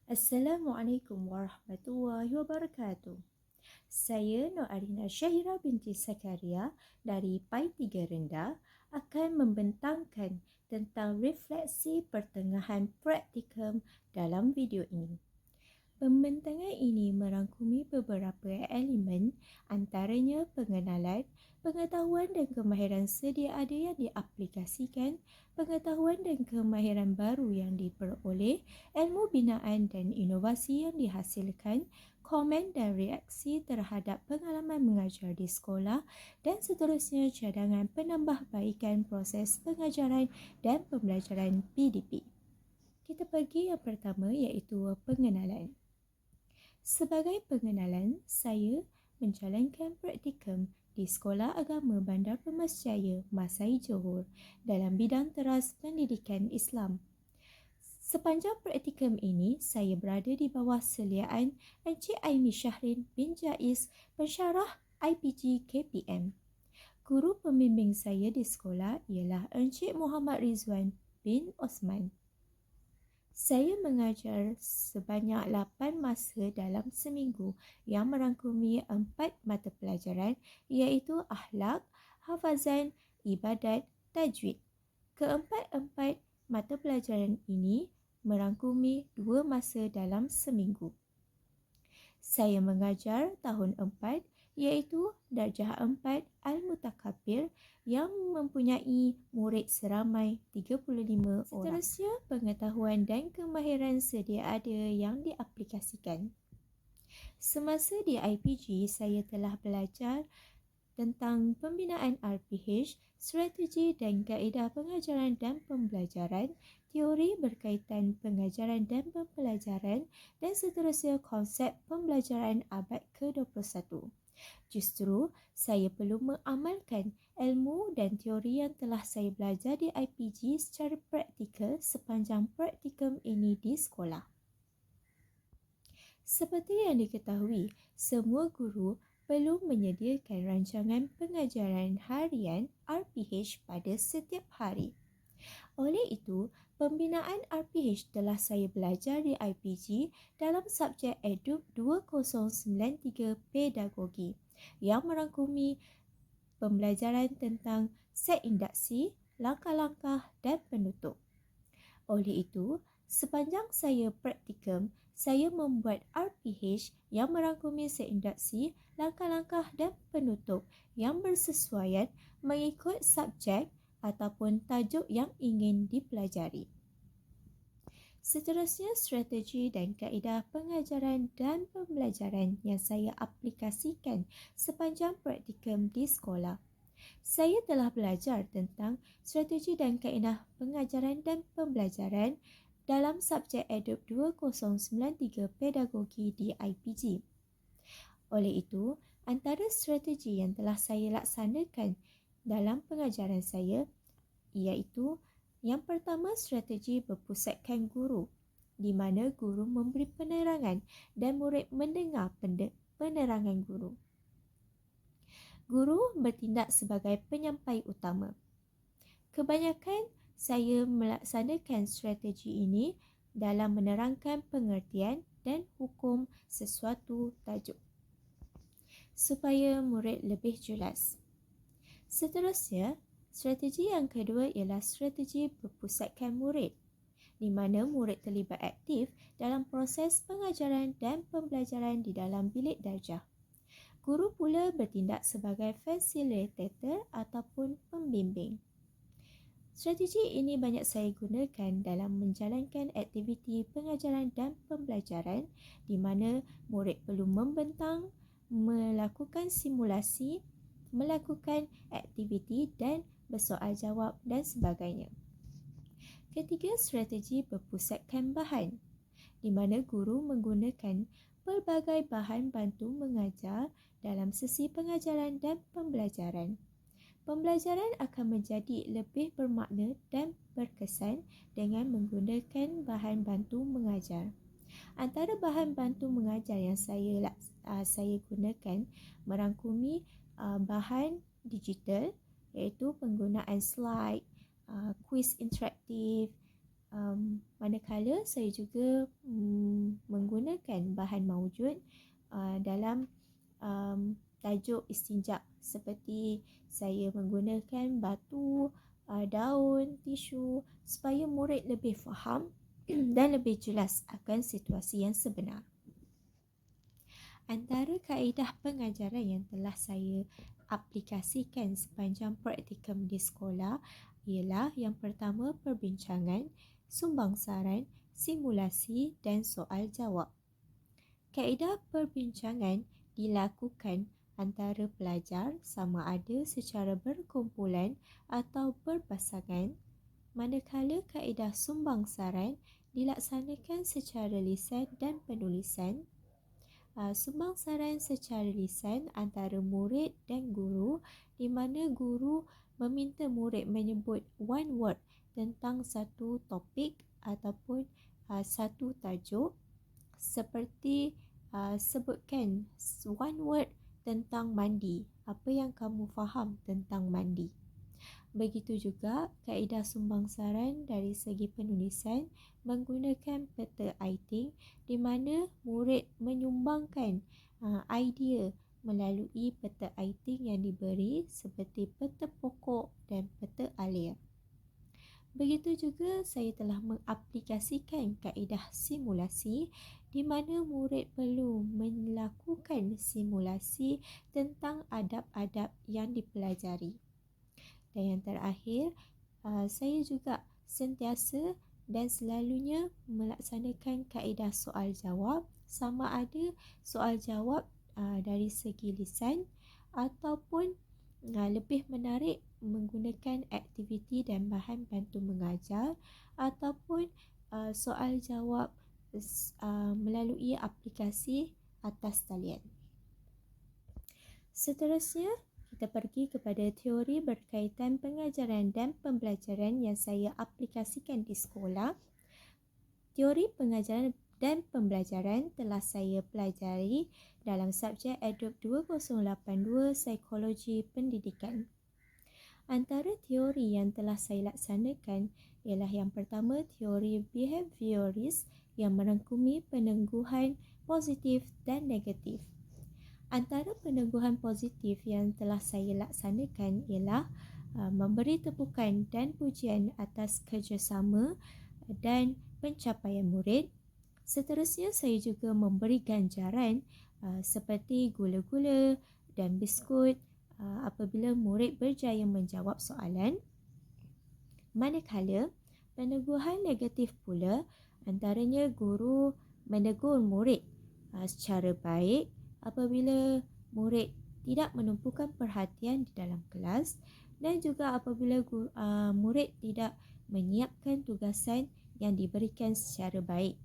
Assalamualaikum warahmatullahi wabarakatuh. Saya Nur Arina Syahira binti Sakaria dari PAI 3 Rendah akan membentangkan tentang refleksi pertengahan praktikum dalam video ini. Pembentangan ini merangkumi beberapa elemen, antaranya pengenalan, pengetahuan dan kemahiran sedia ada yang diaplikasikan, pengetahuan dan kemahiran baru yang diperoleh, ilmu binaan dan inovasi yang dihasilkan, komen dan reaksi terhadap pengalaman mengajar di sekolah dan seterusnya cadangan penambahbaikan proses pengajaran dan pembelajaran PDP. Kita pergi yang pertama iaitu pengenalan. Sebagai pengenalan, saya menjalankan praktikum di Sekolah Agama Bandar Pemas Jaya, Masai Johor dalam bidang teras pendidikan Islam. Sepanjang praktikum ini, saya berada di bawah seliaan Encik Aimi Syahrin bin Jaiz, pensyarah IPG KPM. Guru pembimbing saya di sekolah ialah Encik Muhammad Rizwan bin Osman. Saya mengajar sebanyak 8 masa dalam seminggu yang merangkumi 4 mata pelajaran iaitu akhlak, hafazan, ibadat, tajwid. Keempat-empat mata pelajaran ini merangkumi 2 masa dalam seminggu. Saya mengajar tahun 4 iaitu darjah 4 Al-Mutakabir yang mempunyai murid seramai 35 orang. Seterusnya, pengetahuan dan kemahiran sedia ada yang diaplikasikan. Semasa di IPG, saya telah belajar tentang pembinaan RPH, strategi dan kaedah pengajaran dan pembelajaran, teori berkaitan pengajaran dan pembelajaran dan seterusnya konsep pembelajaran abad ke-21. Justru, saya perlu mengamalkan ilmu dan teori yang telah saya belajar di IPG secara praktikal sepanjang praktikum ini di sekolah. Seperti yang diketahui, semua guru perlu menyediakan rancangan pengajaran harian RPH pada setiap hari. Oleh itu, pembinaan RPH telah saya belajar di IPG dalam subjek EDUP 2093 Pedagogi yang merangkumi pembelajaran tentang set induksi, langkah-langkah dan penutup. Oleh itu, sepanjang saya praktikum, saya membuat RPH yang merangkumi set induksi, langkah-langkah dan penutup yang bersesuaian mengikut subjek ataupun tajuk yang ingin dipelajari. Seterusnya, strategi dan kaedah pengajaran dan pembelajaran yang saya aplikasikan sepanjang praktikum di sekolah. Saya telah belajar tentang strategi dan kaedah pengajaran dan pembelajaran dalam subjek EDUP 2093 Pedagogi di IPG. Oleh itu, antara strategi yang telah saya laksanakan dalam pengajaran saya iaitu yang pertama, strategi berpusatkan guru, di mana guru memberi penerangan dan murid mendengar penerangan guru. Guru bertindak sebagai penyampai utama. Kebanyakan saya melaksanakan strategi ini dalam menerangkan pengertian dan hukum sesuatu tajuk supaya murid lebih jelas. Seterusnya, strategi yang kedua ialah strategi berpusatkan murid, di mana murid terlibat aktif dalam proses pengajaran dan pembelajaran di dalam bilik darjah. Guru pula bertindak sebagai fasilitator ataupun pembimbing. Strategi ini banyak saya gunakan dalam menjalankan aktiviti pengajaran dan pembelajaran di mana murid perlu membentang, melakukan simulasi, melakukan aktiviti dan bersoal jawab dan sebagainya. Ketiga, strategi berpusatkan bahan, di mana guru menggunakan pelbagai bahan bantu mengajar dalam sesi pengajaran dan pembelajaran. Pembelajaran akan menjadi lebih bermakna dan berkesan dengan menggunakan bahan bantu mengajar. Antara bahan bantu mengajar yang saya gunakan merangkumi bahan digital iaitu penggunaan slide, kuis interaktif, Manakala saya juga menggunakan bahan maujud dalam tajuk istinja, seperti saya menggunakan batu, daun, tisu supaya murid lebih faham dan lebih jelas akan situasi yang sebenar. Antara kaedah pengajaran yang telah saya aplikasikan sepanjang praktikum di sekolah ialah yang pertama perbincangan, sumbang saran, simulasi dan soal jawab. Kaedah perbincangan dilakukan antara pelajar sama ada secara berkumpulan atau berpasangan, manakala kaedah sumbang saran dilaksanakan secara lisan dan penulisan. Sumbang saran secara lisan antara murid dan guru, di mana guru meminta murid menyebut one word tentang satu topik ataupun satu tajuk, seperti sebutkan one word tentang mandi. Apa yang kamu faham tentang mandi? Begitu juga kaedah sumbang saran dari segi penulisan menggunakan peta iting, di mana murid menyumbangkan idea melalui peta iting yang diberi seperti peta pokok dan peta alia. Begitu juga saya telah mengaplikasikan kaedah simulasi, di mana murid perlu melakukan simulasi tentang adab-adab yang dipelajari. Dan yang terakhir, saya juga sentiasa dan selalunya melaksanakan kaedah soal jawab, sama ada soal jawab dari segi lisan ataupun lebih menarik menggunakan aktiviti dan bahan bantu mengajar, ataupun soal jawab melalui aplikasi atas talian. Seterusnya, kita pergi kepada teori berkaitan pengajaran dan pembelajaran yang saya aplikasikan di sekolah. Teori pengajaran dan pembelajaran telah saya pelajari dalam subjek EDUP 2082 Psikologi Pendidikan. Antara teori yang telah saya laksanakan ialah yang pertama, teori behavioris yang merangkumi peneguhan positif dan negatif. Antara peneguhan positif yang telah saya laksanakan ialah memberi tepukan dan pujian atas kerjasama dan pencapaian murid. Seterusnya, saya juga memberi ganjaran seperti gula-gula dan biskut apabila murid berjaya menjawab soalan. Manakala peneguhan negatif pula, antaranya guru menegur murid secara baik apabila murid tidak menumpukan perhatian di dalam kelas, dan juga apabila murid tidak menyiapkan tugasan yang diberikan secara baik.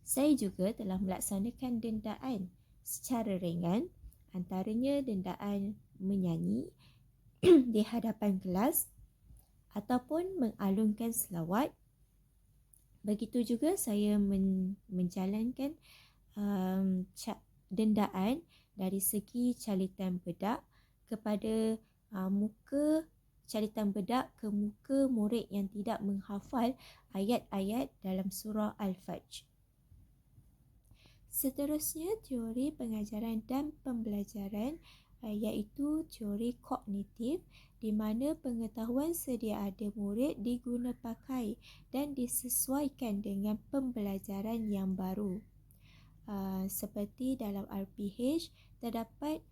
Saya juga telah melaksanakan dendaan secara ringan, antaranya dendaan menyanyi di hadapan kelas ataupun mengalunkan selawat. Begitu juga saya menjalankan dendaan dari segi calitan bedak kepada muka calitan bedak ke muka murid yang tidak menghafal ayat-ayat dalam surah Al-Fajr. Seterusnya, teori pengajaran dan pembelajaran iaitu teori kognitif, di mana pengetahuan sedia ada murid diguna pakai dan disesuaikan dengan pembelajaran yang baru. Seperti dalam RPH, terdapat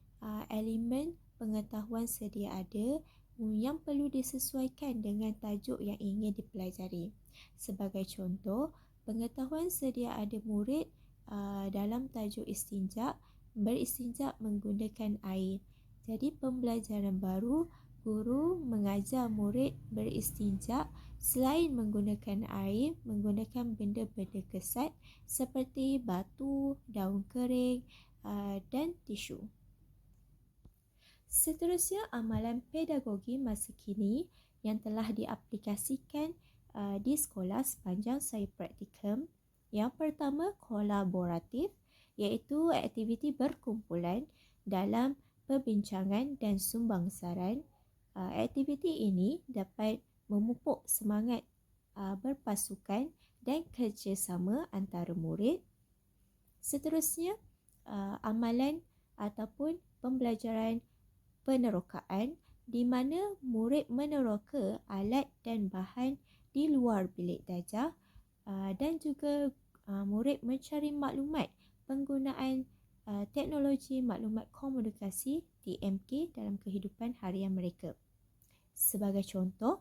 elemen pengetahuan sedia ada yang perlu disesuaikan dengan tajuk yang ingin dipelajari. Sebagai contoh, pengetahuan sedia ada murid dalam tajuk istinja, beristinja menggunakan air. Jadi pembelajaran baru, guru mengajar murid beristinja selain menggunakan air, menggunakan benda-benda kesat seperti batu, daun kering dan tisu. Seterusnya, amalan pedagogi masa kini yang telah diaplikasikan di sekolah sepanjang saya praktikum. Yang pertama, kolaboratif, iaitu aktiviti berkumpulan dalam perbincangan dan sumbang saran. Aktiviti ini dapat memupuk semangat berpasukan dan kerjasama antara murid. Seterusnya, amalan ataupun pembelajaran penerokaan di mana murid meneroka alat dan bahan di luar bilik darjah dan juga murid mencari maklumat penggunaan teknologi maklumat komunikasi TMK dalam kehidupan harian mereka. Sebagai contoh,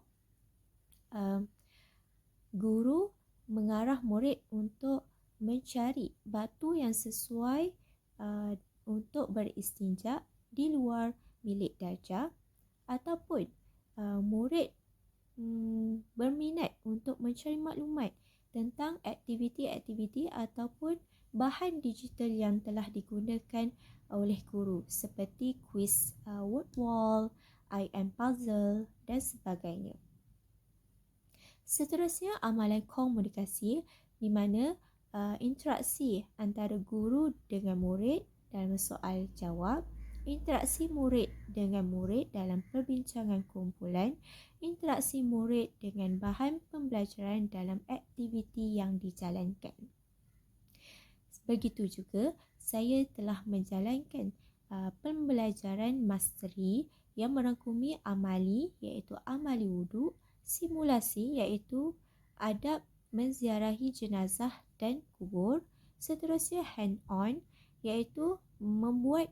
guru mengarah murid untuk mencari batu yang sesuai untuk beristinja di luar bilik darjah, ataupun murid berminat untuk mencari maklumat tentang aktiviti-aktiviti ataupun bahan digital yang telah digunakan oleh guru seperti kuis word wall, I am puzzle dan sebagainya. Seterusnya, amalan komunikasi di mana interaksi antara guru dengan murid dalam soal jawab, interaksi murid dengan murid dalam perbincangan kumpulan, interaksi murid dengan bahan pembelajaran dalam aktiviti yang dijalankan. Begitu juga, saya telah menjalankan pembelajaran masteri yang merangkumi amali iaitu amali wuduk, simulasi iaitu adab menziarahi jenazah dan kubur, seterusnya hand-on iaitu membuat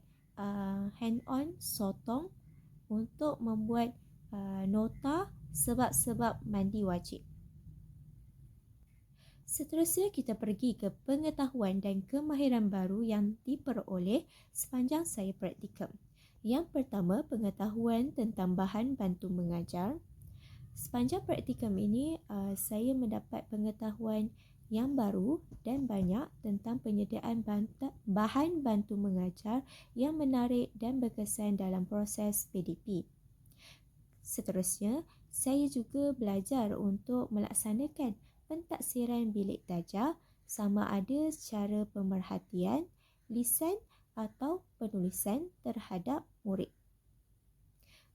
hand-on sotong untuk membuat nota sebab-sebab mandi wajib. Seterusnya, kita pergi ke pengetahuan dan kemahiran baru yang diperoleh sepanjang saya praktikum. Yang pertama, pengetahuan tentang bahan bantu mengajar. Sepanjang praktikum ini, saya mendapat pengetahuan yang baru dan banyak tentang penyediaan bahan bantu mengajar yang menarik dan berkesan dalam proses PDP. Seterusnya, saya juga belajar untuk melaksanakan pentaksiran bilik darjah sama ada secara pemerhatian, lisan atau penulisan terhadap murid.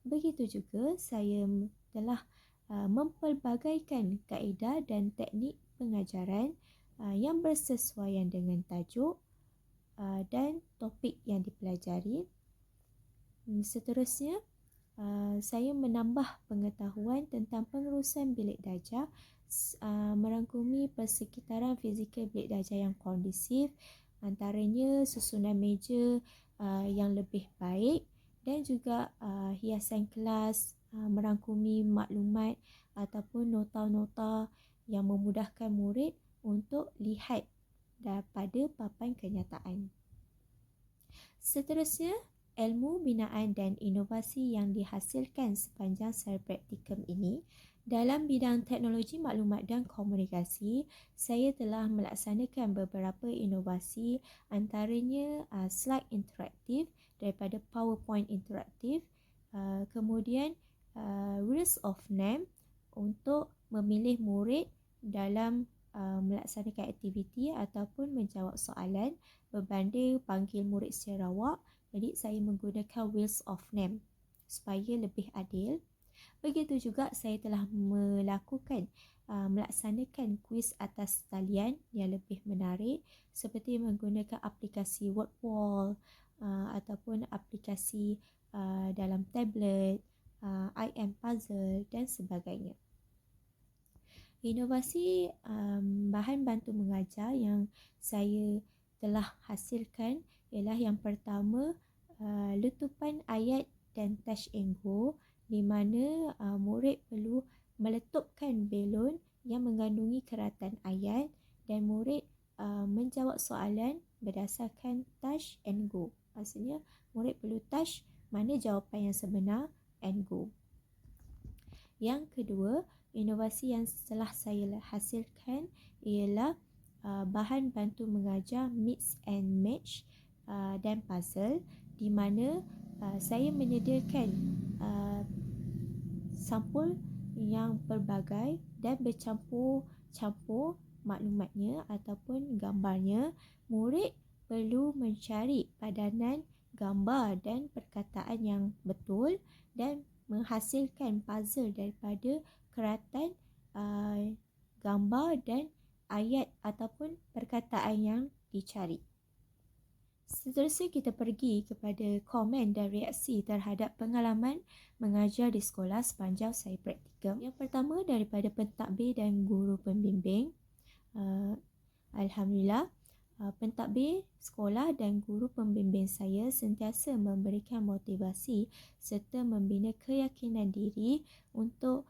Begitu juga saya telah mempelbagaikan kaedah dan teknik pengajaran yang bersesuaian dengan tajuk dan topik yang dipelajari. Seterusnya, saya menambah pengetahuan tentang pengurusan bilik darjah merangkumi persekitaran fizikal bilik darjah yang kondusif, antaranya susunan meja yang lebih baik dan juga hiasan kelas merangkumi maklumat ataupun nota-nota yang memudahkan murid untuk lihat daripada papan kenyataan. Seterusnya, ilmu binaan dan inovasi yang dihasilkan sepanjang saya praktikum ini. Dalam bidang teknologi maklumat dan komunikasi, saya telah melaksanakan beberapa inovasi, antaranya slide interaktif daripada PowerPoint interaktif, kemudian Wheels of Name untuk memilih murid dalam melaksanakan aktiviti ataupun menjawab soalan berbanding panggil murid secara awak. Jadi saya menggunakan Wheels of Name supaya lebih adil. Begitu juga saya telah melaksanakan kuis atas talian yang lebih menarik seperti menggunakan aplikasi word wall ataupun aplikasi dalam tablet, I am puzzle dan sebagainya. Inovasi bahan bantu mengajar yang saya telah hasilkan ialah yang pertama, letupan ayat dan touch and go, di mana murid perlu meletupkan belon yang mengandungi keratan ayat dan murid menjawab soalan berdasarkan touch and go. Maksudnya murid perlu touch mana jawapan yang sebenar and go. Yang kedua, inovasi yang telah saya hasilkan ialah bahan bantu mengajar mix and match dan puzzle, di mana saya menyediakan sampul yang pelbagai dan bercampur-campur maklumatnya ataupun gambarnya. Murid perlu mencari padanan gambar dan perkataan yang betul dan menghasilkan puzzle daripada keratan gambar dan ayat ataupun perkataan yang dicari. Seterusnya kita pergi kepada komen dan reaksi terhadap pengalaman mengajar di sekolah sepanjang saya praktikum. Yang pertama daripada pentadbir dan guru pembimbing. Alhamdulillah, pentadbir sekolah dan guru pembimbing saya sentiasa memberikan motivasi serta membina keyakinan diri untuk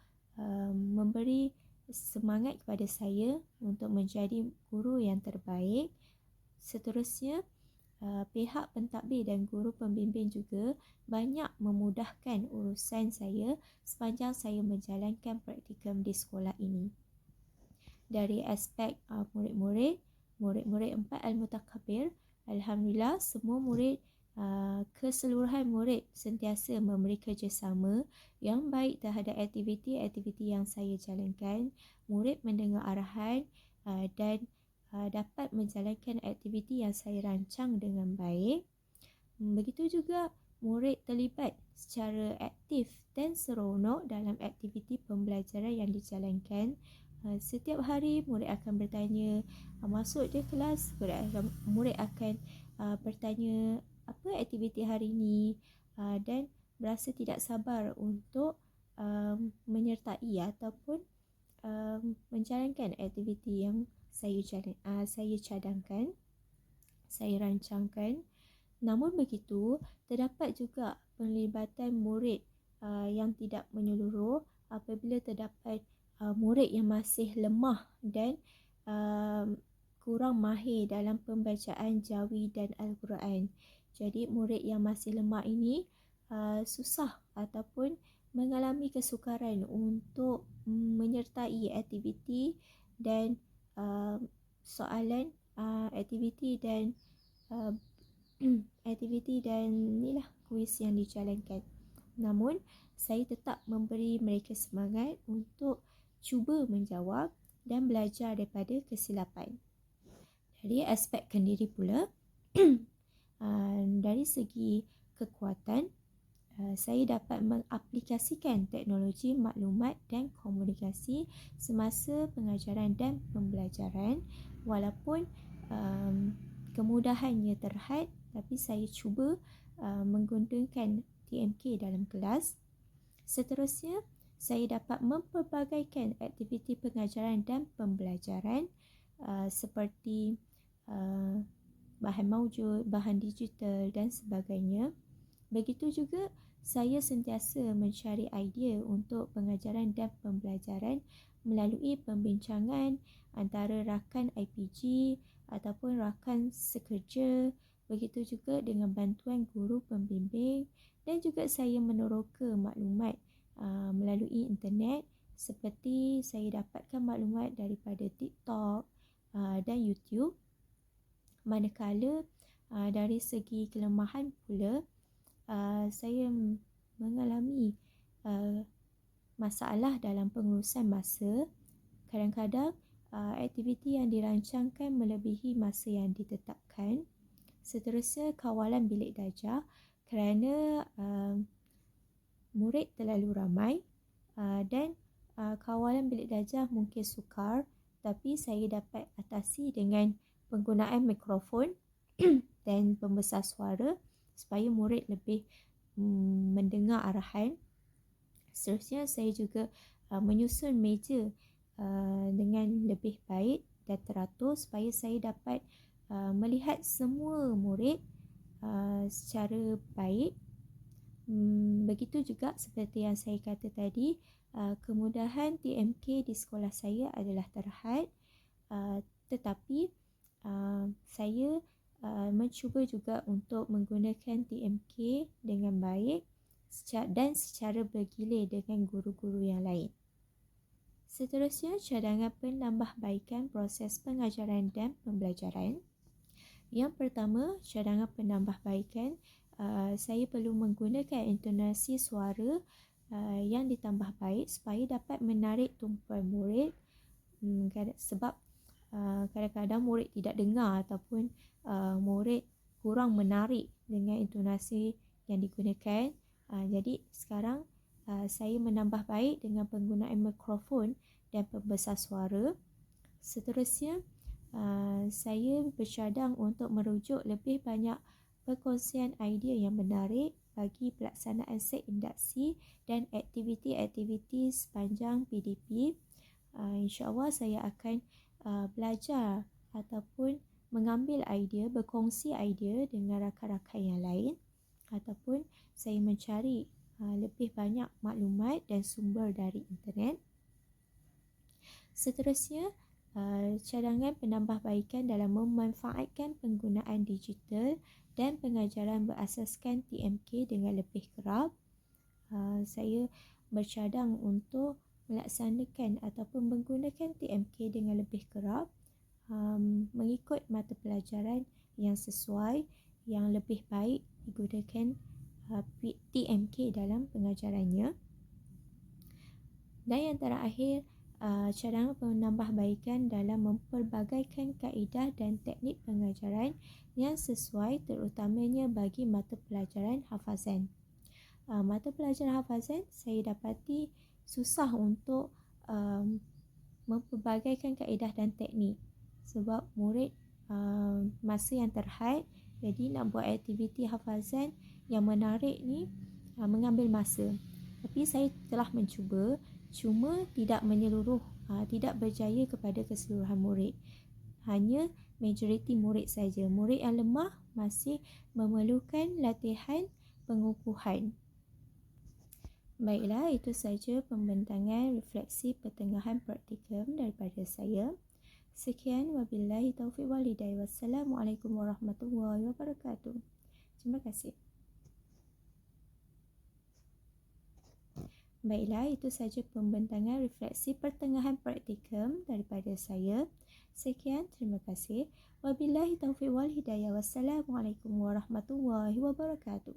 memberi semangat kepada saya untuk menjadi guru yang terbaik. Seterusnya, pihak pentadbir dan guru pembimbing juga banyak memudahkan urusan saya sepanjang saya menjalankan praktikum di sekolah ini. Dari aspek murid-murid 4 Al-Mutakabir, Alhamdulillah semua murid, keseluruhan murid sentiasa memberi kerjasama yang baik terhadap aktiviti-aktiviti yang saya jalankan. Murid mendengar arahan dan dapat menjalankan aktiviti yang saya rancang dengan baik. Begitu juga murid terlibat secara aktif dan seronok dalam aktiviti pembelajaran yang dijalankan. Setiap hari murid akan bertanya, masuk je kelas, murid akan bertanya apa aktiviti hari ini dan berasa tidak sabar untuk menyertai ataupun menjalankan aktiviti yang saya cadangkan, saya rancangkan. Namun begitu, terdapat juga penglibatan murid yang tidak menyeluruh apabila terdapat murid yang masih lemah dan kurang mahir dalam pembacaan Jawi dan Al-Quran. Jadi murid yang masih lemah ini susah ataupun mengalami kesukaran untuk menyertai aktiviti dan soalan aktiviti dan aktiviti dan inilah kuis yang dijalankan. Namun saya tetap memberi mereka semangat untuk cuba menjawab dan belajar daripada kesilapan. Dari aspek kendiri pula, dari segi kekuatan, saya dapat mengaplikasikan teknologi maklumat dan komunikasi semasa pengajaran dan pembelajaran. Walaupun kemudahannya terhad, tapi saya cuba menggunakan TMK dalam kelas. Seterusnya, saya dapat mempelbagaikan aktiviti pengajaran dan pembelajaran seperti bahan maujud, bahan digital dan sebagainya. Begitu juga saya sentiasa mencari idea untuk pengajaran dan pembelajaran melalui pembincangan antara rakan IPG ataupun rakan sekerja. Begitu juga dengan bantuan guru pembimbing dan juga saya meneroka maklumat melalui internet, seperti saya dapatkan maklumat daripada TikTok dan YouTube. Manakala dari segi kelemahan pula, saya mengalami masalah dalam pengurusan masa. Kadang-kadang aktiviti yang dirancangkan melebihi masa yang ditetapkan. Seterusnya, kawalan bilik darjah kerana murid terlalu ramai dan kawalan bilik darjah mungkin sukar, tapi saya dapat atasi dengan penggunaan mikrofon dan pembesar suara supaya murid lebih mendengar arahan. Seterusnya, saya juga menyusun meja dengan lebih baik dan teratur supaya saya dapat melihat semua murid secara baik. Begitu juga seperti yang saya kata tadi, kemudahan TMK di sekolah saya adalah terhad, tetapi saya mencuba juga untuk menggunakan TMK dengan baik dan secara bergilir dengan guru-guru yang lain. Seterusnya, cadangan penambahbaikan proses pengajaran dan pembelajaran. Yang pertama, cadangan penambahbaikan, saya perlu menggunakan intonasi suara yang ditambah baik supaya dapat menarik tumpuan murid. Sebab kadang-kadang murid tidak dengar ataupun murid kurang menarik dengan intonasi yang digunakan. Jadi sekarang saya menambah baik dengan penggunaan mikrofon dan pembesar suara. Seterusnya, saya bercadang untuk merujuk lebih banyak perkongsian idea yang menarik bagi pelaksanaan set induksi dan aktiviti-aktiviti sepanjang PDP. InsyaAllah saya akan belajar ataupun mengambil idea, berkongsi idea dengan rakan-rakan yang lain, ataupun saya mencari lebih banyak maklumat dan sumber dari internet. Seterusnya, cadangan penambahbaikan dalam memanfaatkan penggunaan digital dan pengajaran berasaskan TMK dengan lebih kerap. Saya bercadang untuk melaksanakan ataupun menggunakan TMK dengan lebih kerap, mengikut mata pelajaran yang sesuai, yang lebih baik digunakan TMK dalam pengajarannya. Dan yang terakhir, cadangan penambahbaikan dalam mempelbagaikan kaedah dan teknik pengajaran yang sesuai, terutamanya bagi mata pelajaran hafazan. Mata pelajaran hafazan saya dapati susah untuk mempelbagaikan kaedah dan teknik sebab murid masa yang terhad, jadi nak buat aktiviti hafazan yang menarik ni mengambil masa. Tapi saya telah mencuba, cuma tidak menyeluruh, tidak berjaya kepada keseluruhan murid. Hanya majoriti murid saja. Murid yang lemah masih memerlukan latihan pengukuhan. Baiklah, itu saja pembentangan refleksi pertengahan praktikum daripada saya. Sekian, wabillahi taufiq wal hidayah. Wassalamualaikum warahmatullahi wabarakatuh. Terima kasih. Baiklah, itu saja pembentangan refleksi pertengahan praktikum daripada saya. Sekian, terima kasih. Wabillahi taufiq wal hidayah. Wassalamualaikum warahmatullahi wabarakatuh.